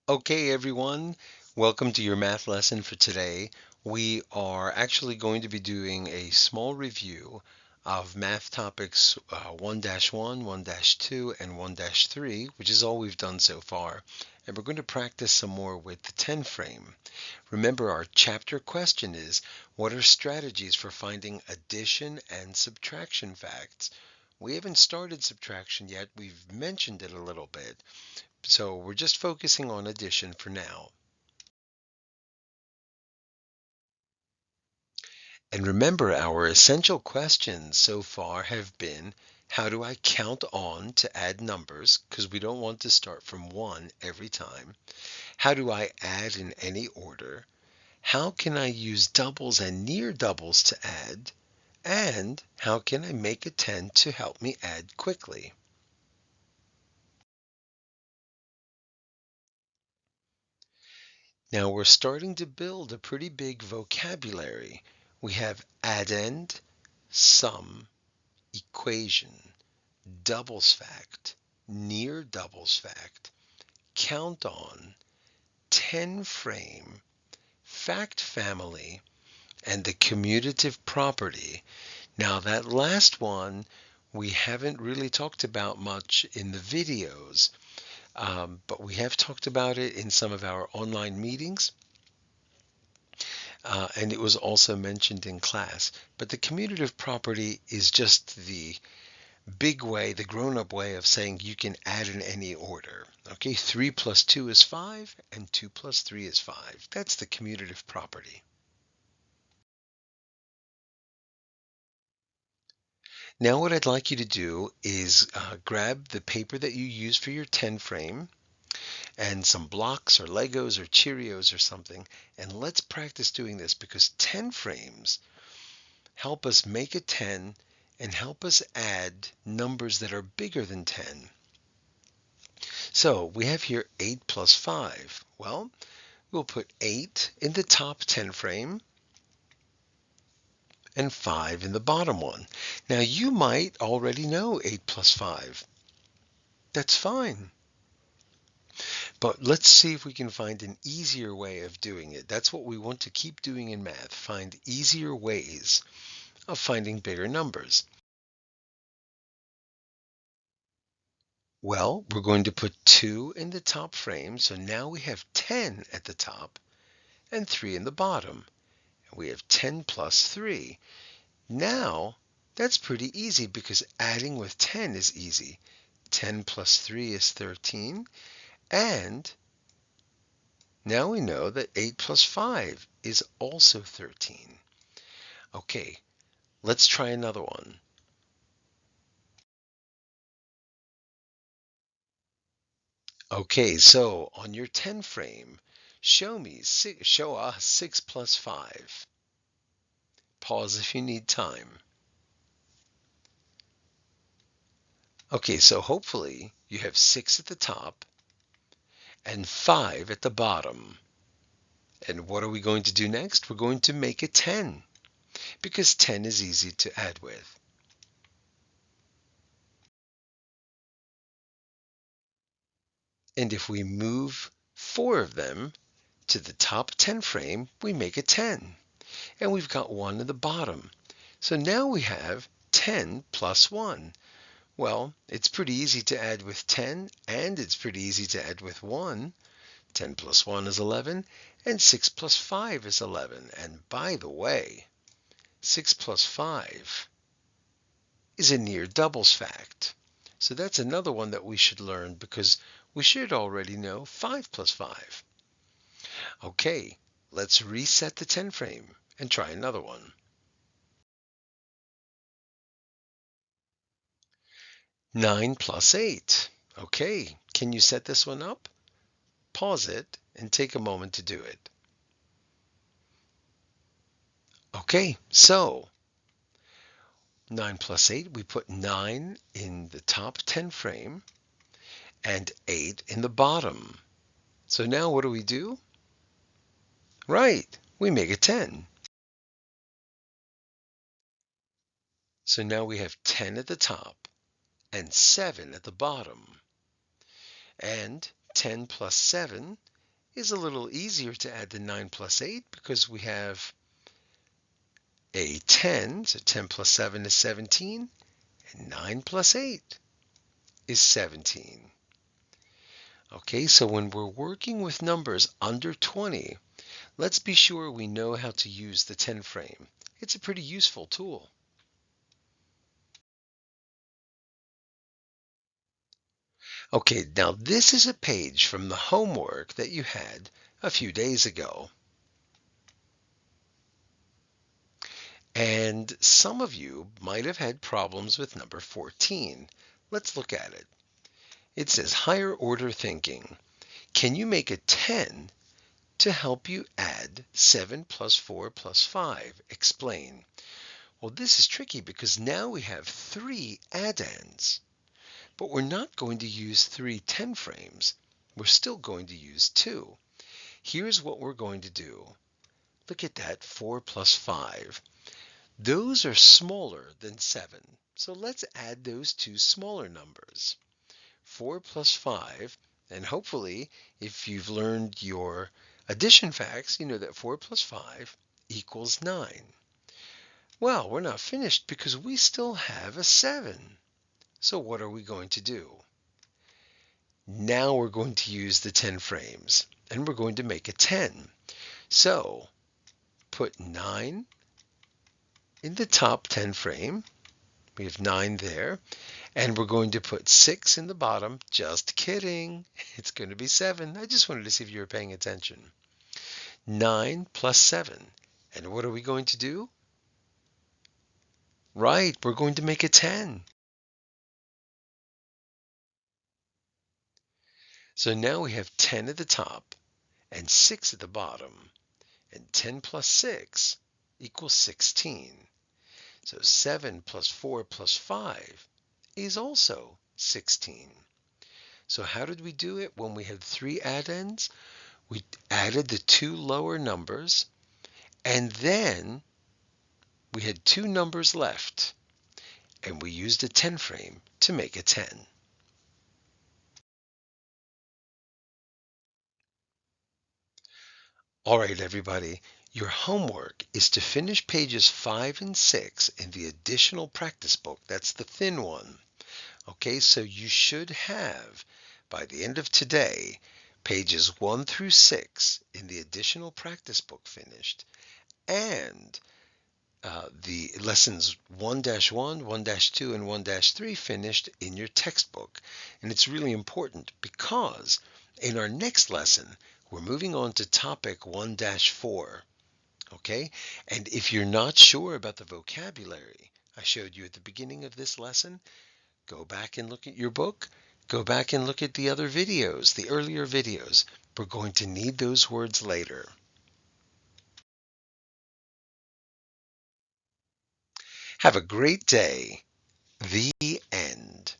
Okay, everyone, welcome to your math lesson for today. We are actually going to be doing a small review of math topics 1-1, 1-2, and 1-3, which is all we've done so far. And we're going to practice some more with the 10 frame. Remember, our chapter question is, what are strategies for finding addition and subtraction facts? We haven't started subtraction yet. We've mentioned it a little bit. So we're just focusing on addition for now. And remember, our essential questions so far have been, how do I count on to add numbers? Because we don't want to start from 1 every time. How do I add in any order? How can I use doubles and near doubles to add? And how can I make a 10 to help me add quickly? Now we're starting to build a pretty big vocabulary. We have addend, sum, equation, doubles fact, near doubles fact, count on, 10 frame, fact family, and the commutative property. Now that last one we haven't really talked about much in the videos, but we have talked about it in some of our online meetings. And it was also mentioned in class. But the commutative property is just the big way, the grown-up way of saying you can add in any order. Okay, 3 plus 2 is 5, and 2 plus 3 is 5. That's the commutative property. Now what I'd like you to do is grab the paper that you use for your 10 frame and some blocks or Legos or Cheerios or something, and let's practice doing this because 10 frames help us make a 10 and help us add numbers that are bigger than 10. So we have here 8 plus 5. Well, we'll put 8 in the top 10 frame and 5 in the bottom one. Now you might already know 8 plus 5. That's fine. But let's see if we can find an easier way of doing it. That's what we want to keep doing in math. Find easier ways of finding bigger numbers. Well, we're going to put 2 in the top frame, so now we have 10 at the top and 3 in the bottom. We have 10 plus 3. Now, that's pretty easy because adding with 10 is easy. 10 plus 3 is 13, and now we know that 8 plus 5 is also 13. Okay, let's try another one. Okay, so on your 10 frame, show us 6 plus 5. Pause if you need time. Okay, so hopefully you have 6 at the top and 5 at the bottom. And what are we going to do next? We're going to make a 10 because 10 is easy to add with. And if we move 4 of them to the top 10 frame, we make a 10. And we've got 1 at the bottom. So now we have 10 plus 1. Well, it's pretty easy to add with 10, and it's pretty easy to add with 1. 10 plus 1 is 11, and 6 plus 5 is 11. And by the way, 6 plus 5 is a near doubles fact. So that's another one that we should learn because we should already know 5 plus 5. Okay, let's reset the 10 frame and try another one. 9 plus 8. Okay, can you set this one up? Pause it and take a moment to do it. Okay, so 9 plus 8, we put 9 in the top 10 frame and 8 in the bottom. So now what do? Right, we make a 10. So now we have 10 at the top and 7 at the bottom. And 10 plus 7 is a little easier to add than 9 plus 8 because we have a 10. So 10 plus 7 is 17, and 9 plus 8 is 17. Okay, so when we're working with numbers under 20, let's be sure we know how to use the 10 frame. It's a pretty useful tool. Okay, now this is a page from the homework that you had a few days ago. And some of you might have had problems with number 14. Let's look at it. It says higher order thinking. Can you make a 10 to help you add 7 plus 4 plus 5? Explain. Well, this is tricky because now we have 3 addends, but we're not going to use 3 10 frames. We're still going to use 2. Here's what we're going to do. Look at that, 4 plus 5. Those are smaller than 7, so let's add those two smaller numbers. 4 plus 5, and hopefully if you've learned your addition facts, you know that 4 plus 5 equals 9. Well, we're not finished because we still have a 7. So what are we going to do? Now we're going to use the 10 frames, and we're going to make a 10. So put 9 in the top 10 frame. We have 9 there. And we're going to put 6 in the bottom. Just kidding. It's going to be 7. I just wanted to see if you were paying attention. 9 plus 7. And what are we going to do? Right, we're going to make a 10. So now we have 10 at the top and 6 at the bottom. And 10 plus 6 equals 16. So 7 plus 4 plus 5 is also 16. So how did we do it when we had 3 addends? We added the 2 lower numbers, and then we had 2 numbers left, and we used a 10 frame to make a 10. All right, everybody, your homework is to finish pages 5 and 6 in the additional practice book. That's the thin one. Okay, so you should have, by the end of today, pages 1 through 6 in the additional practice book finished, and the lessons 1-1, 1-2, and 1-3 finished in your textbook. And it's really important because in our next lesson, we're moving on to topic 1-4. Okay? And if you're not sure about the vocabulary I showed you at the beginning of this lesson, go back and look at your book. Go back and look at the other videos, the earlier videos. We're going to need those words later. Have a great day. The end.